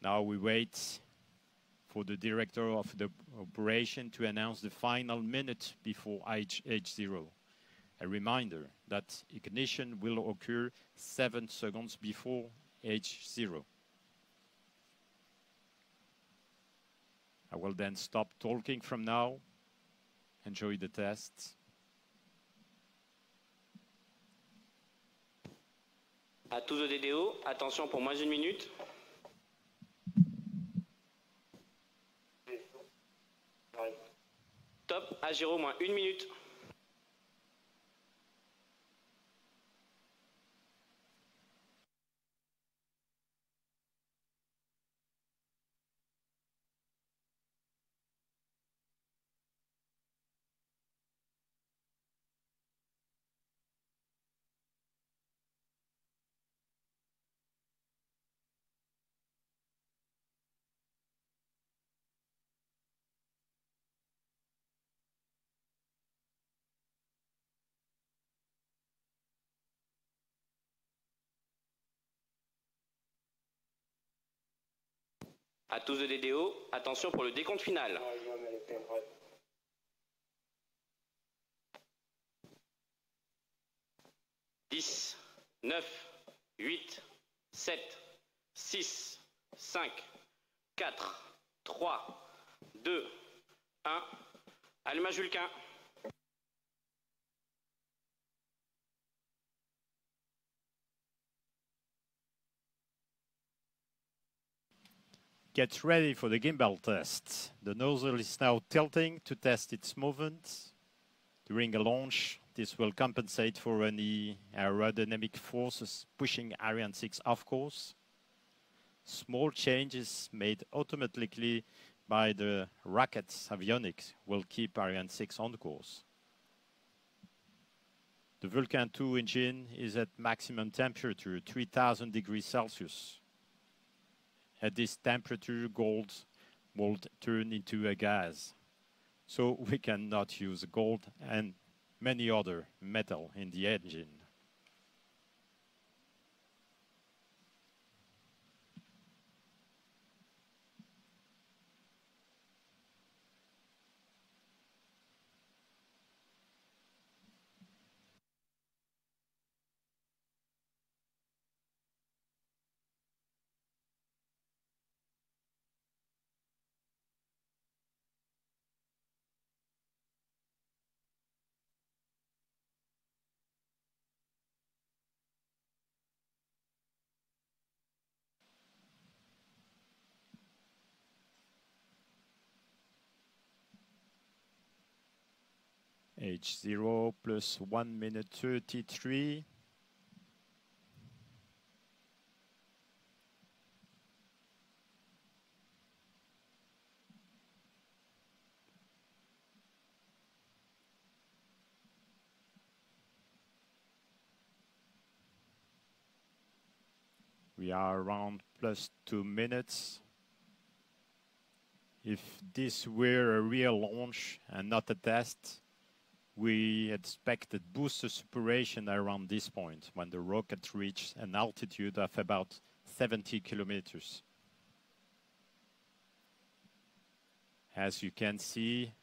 Now we wait for the director of the operation to announce the final minute before H0. A reminder that ignition will occur 7 seconds before H0. I will then stop talking from now. Enjoy the tests. À tous aux DDO, attention pour moins d'une minute. Top, A0 moins 1 minute. À tous de DDO, attention pour le décompte final. 10, 9, 8, 7, 6, 5, 4, 3, 2, 1. Allumage Vulcain. Get ready for the gimbal test. The nozzle is now tilting to test its movement. During a launch, this will compensate for any aerodynamic forces pushing Ariane 6 off course. Small changes made automatically by the rocket's avionics will keep Ariane 6 on course. The Vulcain 2 engine is at maximum temperature, 3000 degrees Celsius. At this temperature, gold will turn into a gas. So we cannot use gold and many other metal in the engine. H0 plus 1 minute 33. We are around plus 2 minutes. If this were a real launch and not a test, we expected booster separation around this point when the rocket reached an altitude of about 70 kilometers. As you can see,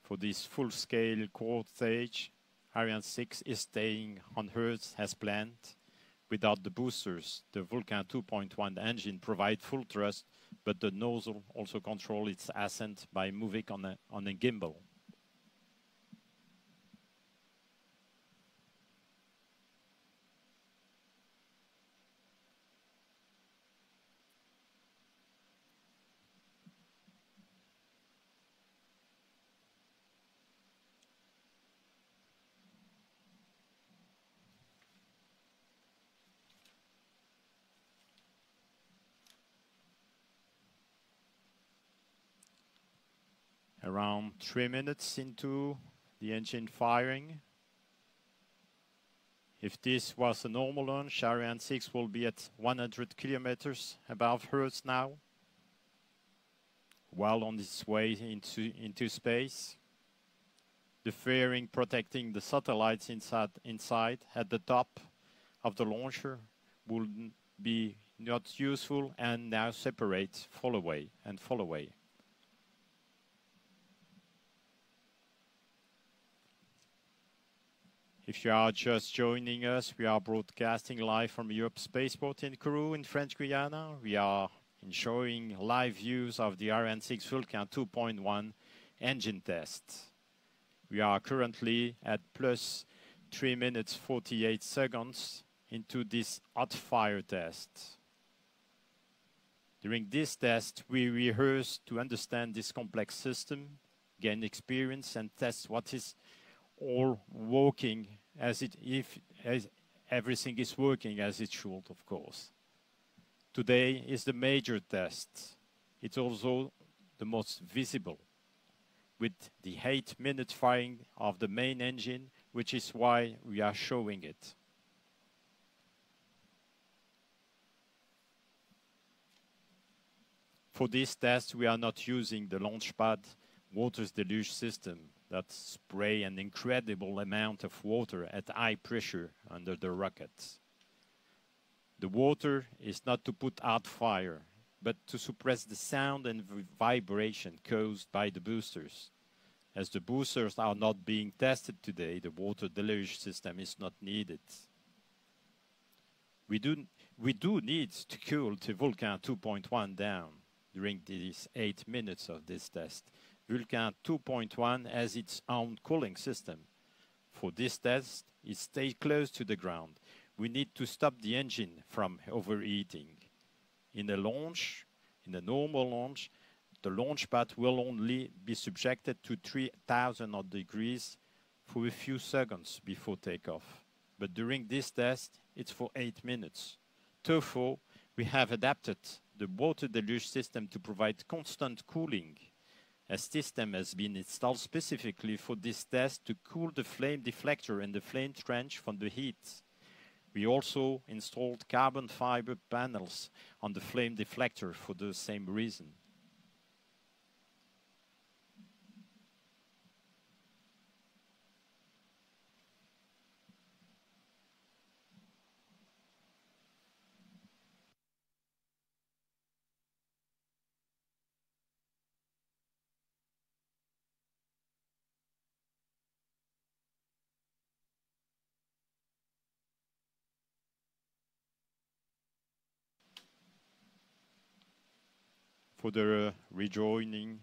for this full-scale core stage, Ariane 6 is staying on Earth as planned. Without the boosters, the Vulcain 2.1 engine provides full thrust, but the nozzle also controls its ascent by moving on a gimbal. Around 3 minutes into the engine firing. If this was a normal launch, Ariane 6 will be at 100 kilometers above Earth now, well on its way into space. The fairing protecting the satellites inside at the top of the launcher will be not useful, and now separate, fall away, and fall away. If you are just joining us, we are broadcasting live from Europe Spaceport in Kourou in French Guiana. We are enjoying live views of the Ariane 6 Vulcain 2.1 engine test. We are currently at plus 3 minutes 48 seconds into this hot fire test. During this test, we rehearse to understand this complex system, gain experience, and test what is all working as everything is working as it should, of course. Today is the major test. It's also the most visible, with the 8-minute firing of the main engine, which is why we are showing it. For this test, we are not using the launchpad water deluge system that spray an incredible amount of water at high pressure under the rockets. The water is not to put out fire, but to suppress the sound and vibration caused by the boosters. As the boosters are not being tested today, the water deluge system is not needed. We do need to cool the Vulcain 2.1 down during these 8 minutes of this test. Vulcain 2.1 has its own cooling system. For this test, it stays close to the ground. We need to stop the engine from overheating. In a normal launch, the launch pad will only be subjected to 3,000 degrees for a few seconds before takeoff. But during this test, it's for 8 minutes. Therefore, we have adapted the water deluge system to provide constant cooling. A system has been installed specifically for this test to cool the flame deflector and the flame trench from the heat. We also installed carbon fiber panels on the flame deflector for the same reason. For the rejoiner,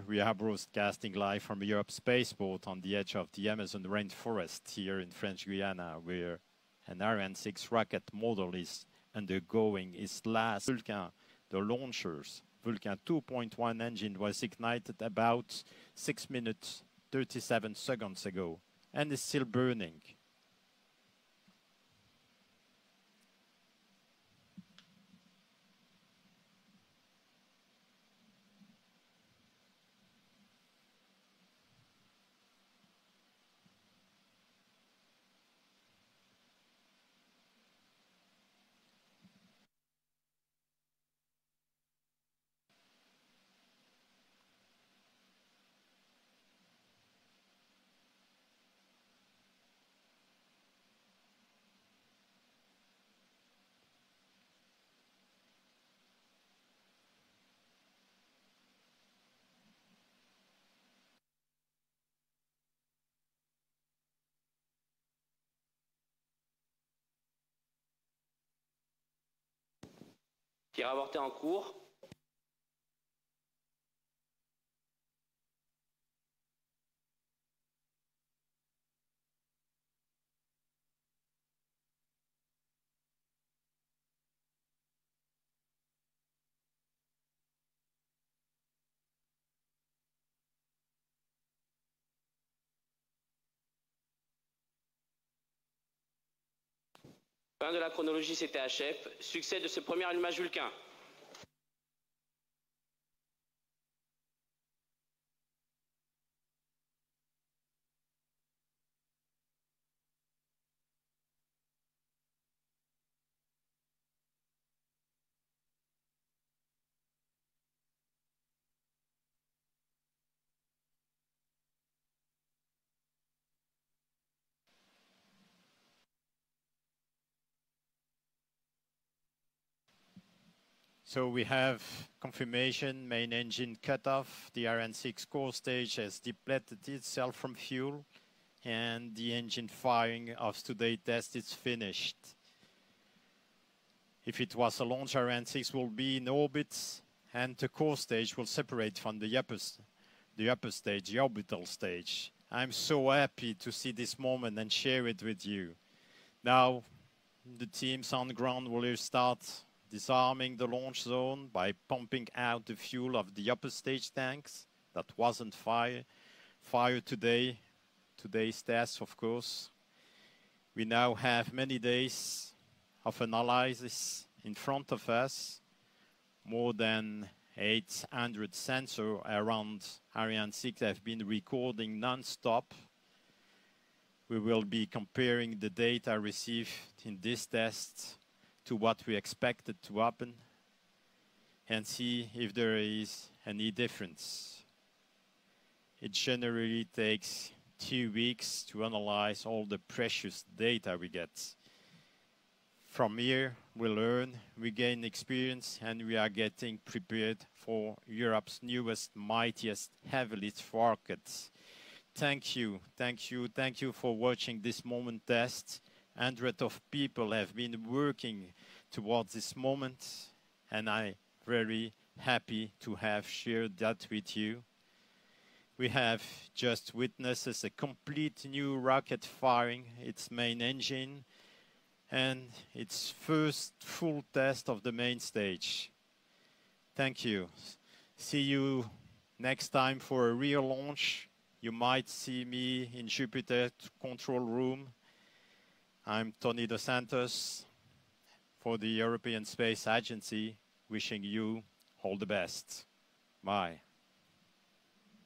we are broadcasting live from Europe Spaceport on the edge of the Amazon rainforest here in French Guiana, where an Ariane 6 rocket model is undergoing its last Vulcain. The launcher's Vulcain 2.1 engine was ignited about 6 minutes 37 seconds ago and is still burning. Tir avorté en cours. Fin de la chronologie CTHF. Succès de ce premier allumage Vulcain. So we have confirmation, main engine cut off, the Ariane 6 core stage has depleted itself from fuel, and the engine firing of today's test is finished. If it was a launch, Ariane 6 will be in orbit, and the core stage will separate from the upper stage, the orbital stage. I'm so happy to see this moment and share it with you. Now, the teams on the ground will start disarming the launch zone by pumping out the fuel of the upper stage tanks that wasn't fired today's test, of course. We now have many days of analysis in front of us. More than 800 sensors around Ariane 6 have been recording non-stop. We will be comparing the data received in this test to what we expected to happen and see if there is any difference. It generally takes 2 weeks to analyze all the precious data we get. From here, we learn, we gain experience, and we are getting prepared for Europe's newest, mightiest, heaviest rocket. Thank you for watching this moment test. Hundreds of people have been working towards this moment, and I'm very happy to have shared that with you. We have just witnessed a complete new rocket firing its main engine and its first full test of the main stage. Thank you. See you next time for a real launch. You might see me in Jupiter control room. I'm Tony Dos Santos for the European Space Agency, wishing you all the best. Bye.